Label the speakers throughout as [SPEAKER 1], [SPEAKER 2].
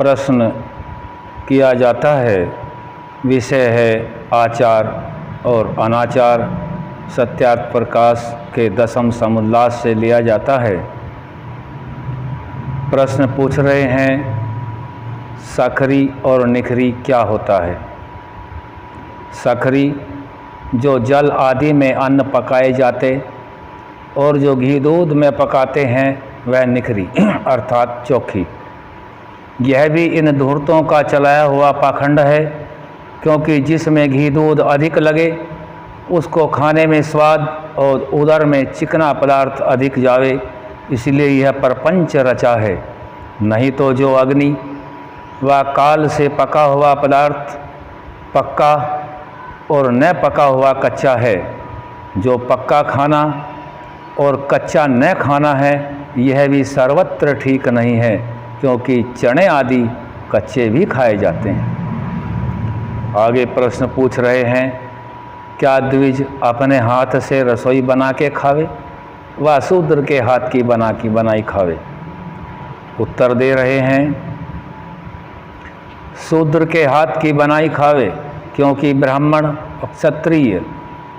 [SPEAKER 1] प्रश्न किया जाता है। विषय है आचार और अनाचार। सत्यार्थ प्रकाश के 10वें समुल्लास से लिया जाता है। प्रश्न पूछ रहे हैं, सखरी और निखरी क्या होता है? सखरी जो जल आदि में अन्न पकाए जाते और जो घी दूध में पकाते हैं वह निखरी अर्थात चोखी। यह भी इन धूर्तों का चलाया हुआ पाखंड है, क्योंकि जिसमें घी दूध अधिक लगे उसको खाने में स्वाद और उदर में चिकना पदार्थ अधिक जावे, इसलिए यह प्रपंच रचा है। नहीं तो जो अग्नि व काल से पका हुआ पदार्थ पक्का और न पका हुआ कच्चा है। जो पक्का खाना और कच्चा न खाना है यह भी सर्वत्र ठीक नहीं है, क्योंकि चने आदि कच्चे भी खाए जाते हैं। आगे प्रश्न पूछ रहे हैं, क्या द्विज अपने हाथ से रसोई बना के खावे व शूद्र के हाथ की बनाई खावे? उत्तर दे रहे हैं, शूद्र के हाथ की बनाई खावे, क्योंकि ब्राह्मण, क्षत्रिय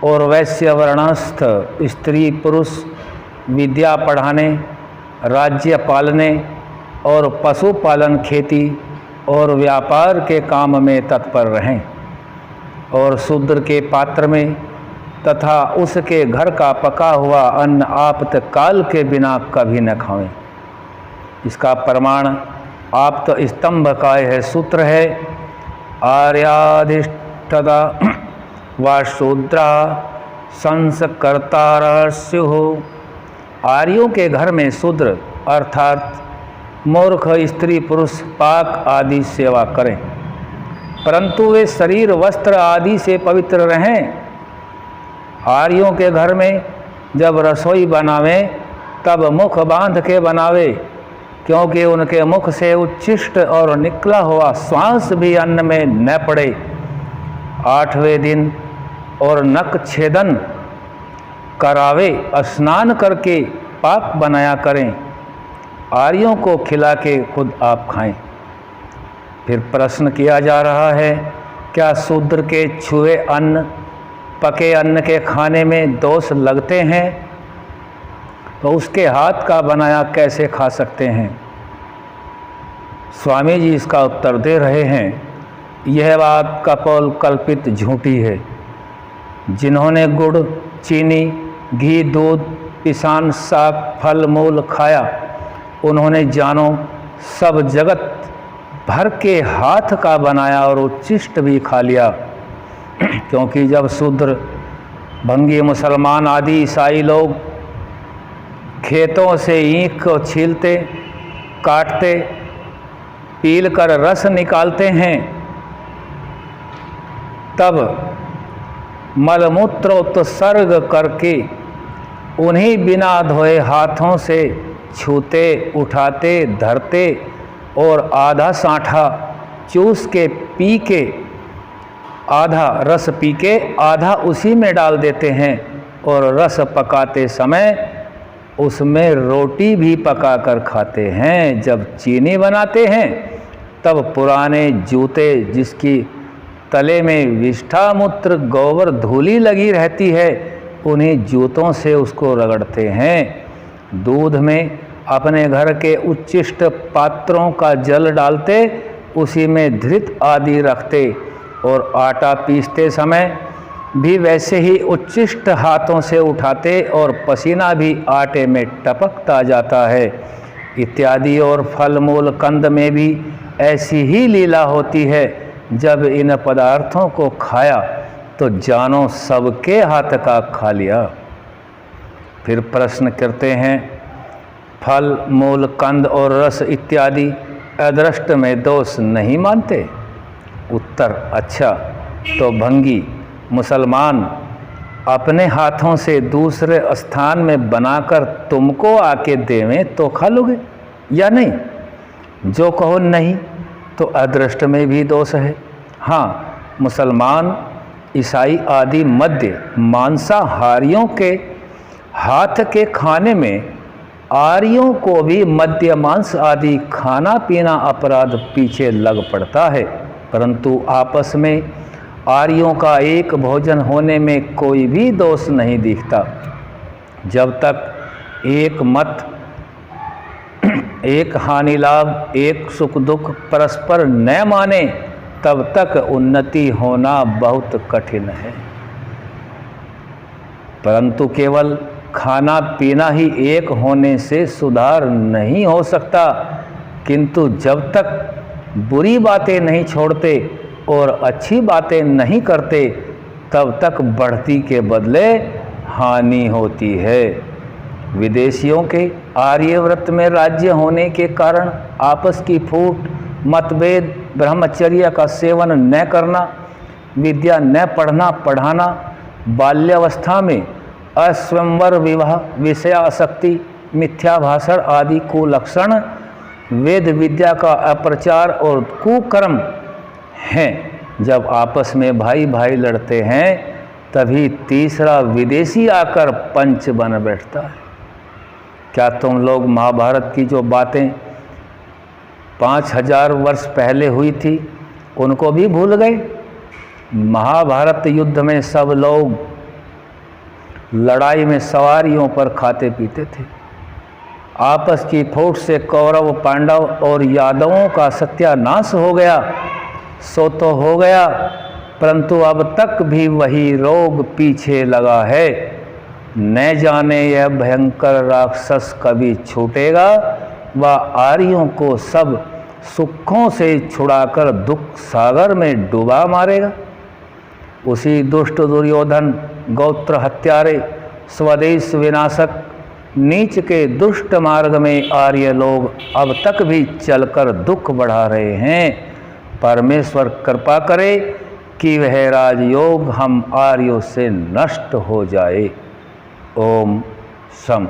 [SPEAKER 1] और वैश्य वर्णस्थ स्त्री पुरुष विद्या पढ़ाने, राज्य पालने और पशुपालन, खेती और व्यापार के काम में तत्पर रहें, और शूद्र के पात्र में तथा उसके घर का पका हुआ अन्न आपातकाल के बिना कभी न खावें। इसका प्रमाण आप्त स्तंभ का यह सूत्र है, आर्याधिष्ठता व शूद्रा संस्कर्तारस्युः। आर्यों के घर में शूद्र अर्थात मूर्ख स्त्री पुरुष पाक आदि सेवा करें, परंतु वे शरीर वस्त्र आदि से पवित्र रहें। आर्यों के घर में जब रसोई बनावें तब मुख बांध के बनावे, क्योंकि उनके मुख से उच्छिष्ट और निकला हुआ श्वास भी अन्न में न पड़े। 8वें दिन और नख छेदन करावे, स्नान करके पाक बनाया करें। आर्यों को खिला के खुद आप खाएं। फिर प्रश्न किया जा रहा है, क्या शूद्र के छुए अन्न पके अन्न के खाने में दोष लगते हैं, तो उसके हाथ का बनाया कैसे खा सकते हैं? स्वामी जी इसका उत्तर दे रहे हैं, यह बात कपोल कल्पित झूठी है। जिन्होंने गुड़, चीनी, घी, दूध, पिसान, साग, फल मूल खाया, उन्होंने जानो सब जगत भर के हाथ का बनाया और उच्छिष्ट भी खा लिया। क्योंकि जब शूद्र, भंगी, मुसलमान आदि ईसाई लोग खेतों से ईख को छीलते, काटते, पील कर रस निकालते हैं, तब मलमूत्र उत्सर्ग करके उन्हीं बिना धोए हाथों से छूते, उठाते, धरते और आधा साँठा चूस के पी के, आधा रस पी के आधा उसी में डाल देते हैं, और रस पकाते समय उसमें रोटी भी पकाकर खाते हैं। जब चीनी बनाते हैं तब पुराने जूते जिसकी तले में विष्ठा मूत्र गोबर धूली लगी रहती है, उन्हीं जूतों से उसको रगड़ते हैं। दूध में अपने घर के उच्छिष्ट पात्रों का जल डालते, उसी में धृत आदि रखते, और आटा पीसते समय भी वैसे ही उच्छिष्ट हाथों से उठाते, और पसीना भी आटे में टपकता जाता है इत्यादि। और फल मूल कंद में भी ऐसी ही लीला होती है। जब इन पदार्थों को खाया तो जानो सबके हाथ का खा लिया। फिर प्रश्न करते हैं, फल मूल कंद और रस इत्यादि अदृष्ट में दोष नहीं मानते? उत्तर, अच्छा तो भंगी मुसलमान अपने हाथों से दूसरे स्थान में बनाकर तुमको आके देवें तो खा लोगे या नहीं? जो कहो नहीं तो अदृष्ट में भी दोष है। हाँ, मुसलमान, ईसाई आदि मध्य मांसाहारियों के हाथ के खाने में आर्यों को भी मद्य मांस आदि खाना पीना अपराध पीछे लग पड़ता है, परंतु आपस में आर्यों का एक भोजन होने में कोई भी दोष नहीं दिखता। जब तक एक मत, एक हानि लाभ, एक सुख दुख परस्पर न माने, तब तक उन्नति होना बहुत कठिन है। परंतु केवल खाना पीना ही एक होने से सुधार नहीं हो सकता, किंतु जब तक बुरी बातें नहीं छोड़ते और अच्छी बातें नहीं करते, तब तक बढ़ती के बदले हानि होती है। विदेशियों के आर्यव्रत में राज्य होने के कारण आपस की फूट, मतभेद, ब्रह्मचर्य का सेवन न करना, विद्या न पढ़ना पढ़ाना, बाल्यावस्था में अस्वयंवर विवाह, विषयासक्ति, मिथ्या भाषण आदि कुलक्षण, वेद विद्या का अप्रचार और कुकर्म हैं। जब आपस में भाई भाई लड़ते हैं, तभी तीसरा विदेशी आकर पंच बन बैठता है। क्या तुम लोग महाभारत की जो बातें 5000 वर्ष पहले हुई थी उनको भी भूल गए? महाभारत युद्ध में सब लोग लड़ाई में सवारियों पर खाते पीते थे। आपस की फूट से कौरव, पांडव और यादवों का सत्यानाश हो गया। सो तो हो गया, परंतु अब तक भी वही रोग पीछे लगा है। न जाने यह भयंकर राक्षस कभी छूटेगा व आर्यों को सब सुखों से छुड़ाकर दुख सागर में डुबा मारेगा। उसी दुष्ट दुर्योधन, गोत्र हत्यारे, स्वदेश विनाशक, नीच के दुष्ट मार्ग में आर्य लोग अब तक भी चलकर दुख बढ़ा रहे हैं। परमेश्वर कृपा करे कि वह राजयोग हम आर्यों से नष्ट हो जाए। ओम शम।